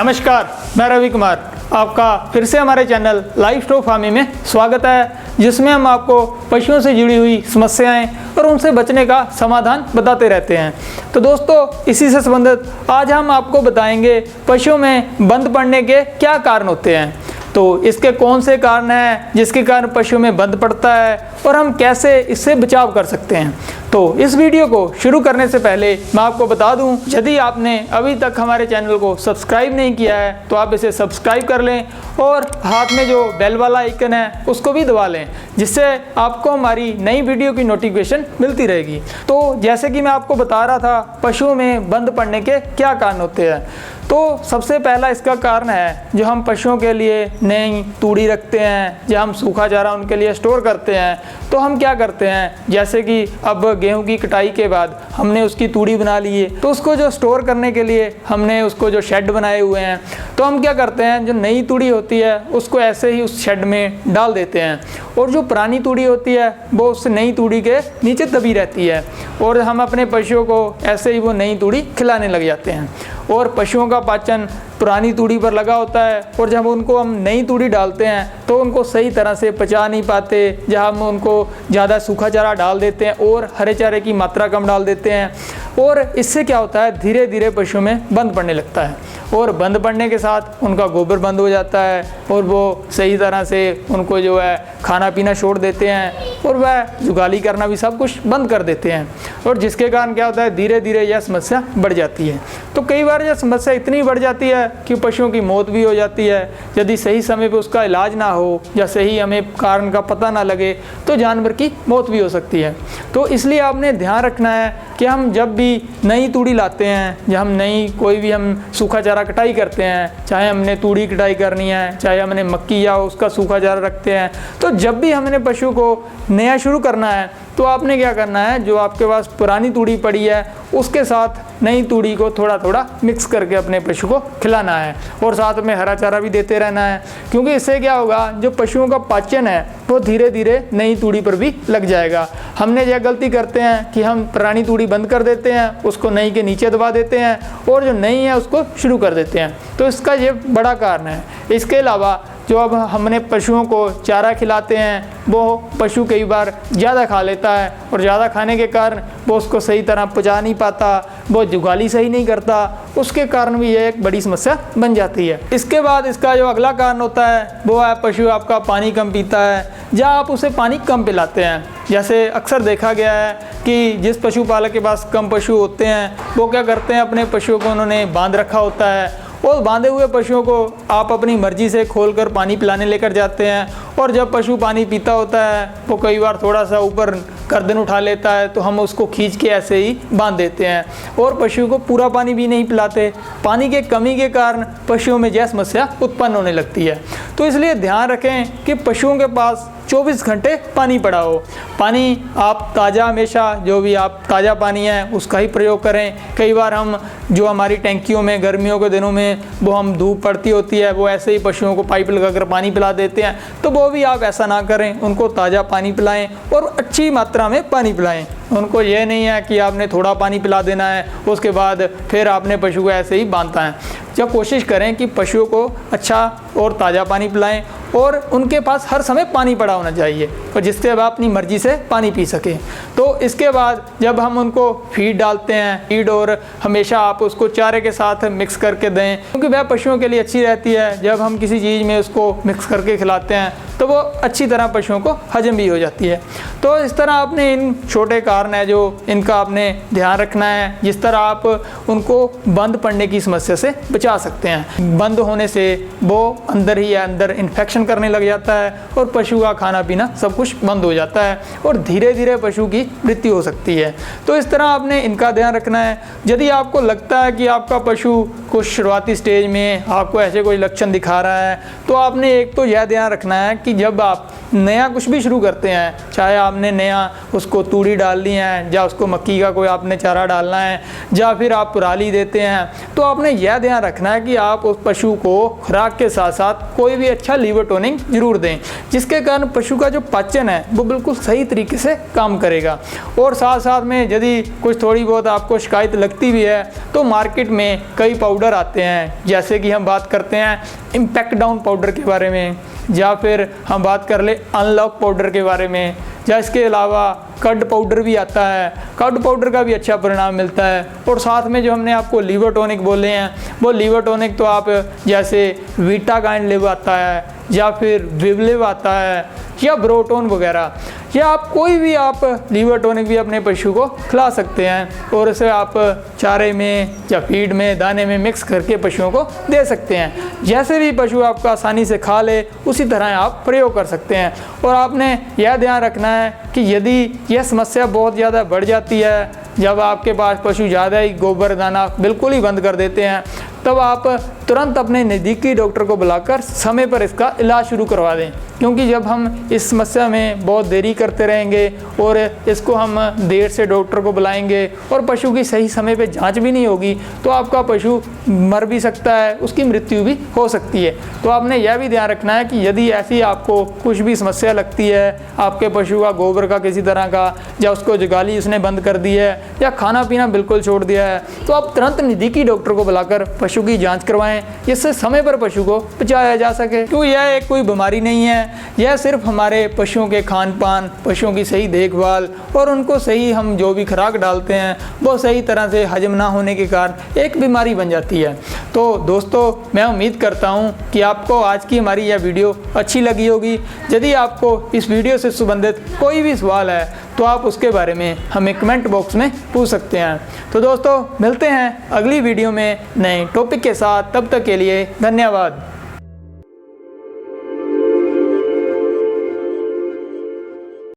नमस्कार, मैं रवि कुमार। आपका फिर से हमारे चैनल लाइवस्टॉक फार्मिंग में स्वागत है, जिसमें हम आपको पशुओं से जुड़ी हुई समस्याएं और उनसे बचने का समाधान बताते रहते हैं। तो दोस्तों, इसी से संबंधित आज हम आपको बताएंगे पशुओं में बंद पड़ने के क्या कारण होते हैं। तो इसके कौन से कारण हैं जिसके कारण पशुओं में बंद पड़ता है और हम कैसे इससे बचाव कर सकते हैं। तो इस वीडियो को शुरू करने से पहले मैं आपको बता दूं, यदि आपने अभी तक हमारे चैनल को सब्सक्राइब नहीं किया है तो आप इसे सब्सक्राइब कर लें और हाथ में जो बेल वाला आइकन है उसको भी दबा लें, जिससे आपको हमारी नई वीडियो की नोटिफिकेशन मिलती रहेगी। तो जैसे कि मैं आपको बता रहा था, पशुओं में बंद पड़ने के क्या कारण होते हैं। तो सबसे पहला इसका कारण है, जो हम पशुओं के लिए नई तूड़ी रखते हैं, जब हम सूखा चारा उनके लिए स्टोर करते हैं, तो हम क्या करते हैं, जैसे कि अब गेहूं की कटाई के बाद हमने उसकी तूड़ी बना ली है, तो उसको जो स्टोर करने के लिए हमने उसको जो शेड बनाए हुए हैं, तो हम क्या करते हैं, जो नई तूड़ी होती है उसको ऐसे ही उस शेड में डाल देते हैं, और जो पुरानी तूड़ी होती है वो उस नई तूड़ी के नीचे दबी रहती है, और हम अपने पशुओं को ऐसे ही वो नई तूड़ी खिलाने लग जाते हैं। और पशुओं का पाचन पुरानी तूड़ी पर लगा होता है, और जब उनको हम नई तूड़ी डालते हैं तो उनको सही तरह से पचा नहीं पाते। जब हम उनको ज़्यादा सूखा चारा डाल देते हैं और हरे चारे की मात्रा कम डाल देते हैं, और इससे क्या होता है, धीरे धीरे पशुओं में बंद पड़ने लगता है, और बंद पड़ने के साथ उनका गोबर बंद हो जाता है, और वो सही तरह से उनको जो है खाना पीना छोड़ देते हैं, और वह जुगाली करना भी सब कुछ बंद कर देते हैं। और जिसके कारण क्या होता है, धीरे धीरे यह समस्या बढ़ जाती है। तो कई बार यह समस्या इतनी बढ़ जाती है कि पशुओं की मौत भी हो जाती है। यदि सही समय पर उसका इलाज ना हो या सही हमें कारण का पता ना लगे तो जानवर की मौत भी हो सकती है। तो इसलिए आपने ध्यान रखना है कि हम जब भी नई तूड़ी लाते हैं, जब हम नई कोई भी हम सूखा चारा कटाई करते हैं, चाहे हमने तूड़ी कटाई करनी है, चाहे हमने मक्की या उसका सूखा चारा रखते हैं, तो जब भी हमने पशु को नया शुरू करना है तो आपने क्या करना है, जो आपके पास पुरानी तूड़ी पड़ी है उसके साथ नई तूड़ी को थोड़ा थोड़ा मिक्स करके अपने पशु को खिलाना है, और साथ में हरा चारा भी देते रहना है। क्योंकि इससे क्या होगा, जो पशुओं का पाचन है वो धीरे धीरे नई तूड़ी पर भी लग जाएगा। हमने यह गलती करते हैं कि हम पुरानी तूड़ी बंद कर देते हैं, उसको नई के नीचे दबा देते हैं, और जो नई है उसको शुरू कर देते हैं। तो इसका ये बड़ा कारण है। इसके अलावा जो अब हमने पशुओं को चारा खिलाते हैं, वो पशु कई बार ज़्यादा खा लेता है, और ज़्यादा खाने के कारण वो उसको सही तरह पचा नहीं पाता, वो जुगाली सही नहीं करता, उसके कारण भी ये एक बड़ी समस्या बन जाती है। इसके बाद इसका जो अगला कारण होता है वो है, पशु आपका पानी कम पीता है, या आप उसे पानी कम पिलाते हैं। जैसे अक्सर देखा गया है कि जिस पशुपालक के पास कम पशु होते हैं वो क्या करते हैं, अपने पशुओं को उन्होंने बांध रखा होता है, और बांधे हुए पशुओं को आप अपनी मर्जी से खोलकर पानी पिलाने लेकर जाते हैं, और जब पशु पानी पीता होता है वो कई बार थोड़ा सा ऊपर गर्दन उठा लेता है, तो हम उसको खींच के ऐसे ही बांध देते हैं, और पशु को पूरा पानी भी नहीं पिलाते। पानी के कमी के कारण पशुओं में यह समस्या उत्पन्न होने लगती है। तो इसलिए ध्यान रखें कि पशुओं के पास 24 घंटे पानी पड़ा हो। पानी आप ताज़ा, हमेशा जो भी आप ताज़ा पानी है उसका ही प्रयोग करें। कई बार हम जो हमारी टैंकियों में गर्मियों के दिनों में वो हम धूप पड़ती होती है, वो ऐसे ही पशुओं को पाइप लगाकर पानी पिला देते हैं, तो वो भी आप ऐसा ना करें। उनको ताज़ा पानी पिलाएं और अच्छी मात्रा में पानी पिलाएं। उनको ये नहीं है कि आपने थोड़ा पानी पिला देना है उसके बाद फिर आपने पशु को ऐसे ही बांधता है। जब कोशिश करें कि पशुओं को अच्छा और ताज़ा पानी पिलाएं, और उनके पास हर समय पानी पड़ा होना चाहिए, और जिससे वह अपनी मर्जी से पानी पी सकें। तो इसके बाद जब हम उनको फीड डालते हैं, फीड और हमेशा आप उसको चारे के साथ मिक्स करके दें, क्योंकि वह पशुओं के लिए अच्छी रहती है। जब हम किसी चीज़ में उसको मिक्स करके खिलाते हैं तो वो अच्छी तरह पशुओं को हजम भी हो जाती है। तो इस तरह आपने इन छोटे कारण है जो इनका आपने ध्यान रखना है, जिस तरह आप उनको बंद पड़ने की समस्या से बचा सकते हैं। बंद होने से वो अंदर ही अंदर इन्फेक्शन करने लग जाता है, और पशु का खाना पीना सब कुछ बंद हो जाता है, और धीरे धीरे पशु की मृत्यु हो सकती है। तो इस तरह आपने इनका ध्यान रखना है। यदि आपको लगता है कि आपका पशु कुछ शुरुआती स्टेज में आपको ऐसे कोई लक्षण दिखा रहा है, तो आपने एक तो यह ध्यान रखना है कि जब आप नया कुछ भी शुरू करते हैं, चाहे आपने नया उसको तूड़ी डालनी है या उसको मक्की का कोई आपने चारा डालना है या फिर आप पराली देते हैं, तो आपने यह ध्यान रखना है कि आप उस पशु को खुराक के साथ साथ कोई भी अच्छा लीवर टोनिंग जरूर दें, जिसके कारण पशु का जो पाचन है वो बिल्कुल सही तरीके से काम करेगा। और साथ साथ में यदि कुछ थोड़ी बहुत आपको शिकायत लगती भी है तो मार्केट में कई पाउडर आते हैं, जैसे कि हम बात करते हैं इम्पैक्ट डाउन पाउडर के बारे में, या फिर हम बात कर ले अनलॉक पाउडर के बारे में, या इसके अलावा कड पाउडर भी आता है। कड पाउडर का भी अच्छा परिणाम मिलता है। और साथ में जो हमने आपको लीवर टॉनिक बोले हैं, वो लीवर टॉनिक तो आप जैसे वीटागाइन लिव आता है या फिर विवलिव आता है या ब्रोटोन वगैरह, या आप कोई भी आप लीवर टॉनिक भी अपने पशु को खिला सकते हैं और इसे आप चारे में या फीड में दाने में मिक्स करके पशुओं को दे सकते हैं। जैसे भी पशु आपका आसानी से खा ले उसी तरह आप प्रयोग कर सकते हैं। और आपने यह ध्यान रखना है कि यदि यह समस्या बहुत ज़्यादा बढ़ जाती है, जब आपके पास पशु ज़्यादा ही गोबर दाना बिल्कुल ही बंद कर देते हैं, तब आप तुरंत अपने नज़दीकी डॉक्टर को बुलाकर समय पर इसका इलाज शुरू करवा दें। क्योंकि जब हम इस समस्या में बहुत देरी करते रहेंगे और इसको हम देर से डॉक्टर को बुलाएंगे और पशु की सही समय पे जांच भी नहीं होगी तो आपका पशु मर भी सकता है, उसकी मृत्यु भी हो सकती है। तो आपने यह भी ध्यान रखना है कि यदि ऐसी आपको कुछ भी समस्या लगती है, आपके पशु का गोबर का किसी तरह का, या उसको जगाली उसने बंद कर दी है या खाना पीना बिल्कुल छोड़ दिया है, तो आप तुरंत नज़दीकी डॉक्टर को बुलाकर पशु की जाँच करवाएँ, जिससे समय पर पशु को बचाया जा सके। क्योंकि यह एक कोई बीमारी नहीं है, यह सिर्फ हमारे पशुओं के खान पान, पशुओं की सही देखभाल और उनको सही हम जो भी खुराक डालते हैं वो सही तरह से हजम ना होने के कारण एक बीमारी बन जाती है। तो दोस्तों, मैं उम्मीद करता हूं कि आपको आज की हमारी यह वीडियो अच्छी लगी होगी। यदि आपको इस वीडियो से संबंधित कोई भी सवाल है तो आप उसके बारे में हमें कमेंट बॉक्स में पूछ सकते हैं। तो दोस्तों, मिलते हैं अगली वीडियो में नए टॉपिक के साथ। तब तक के लिए धन्यवाद।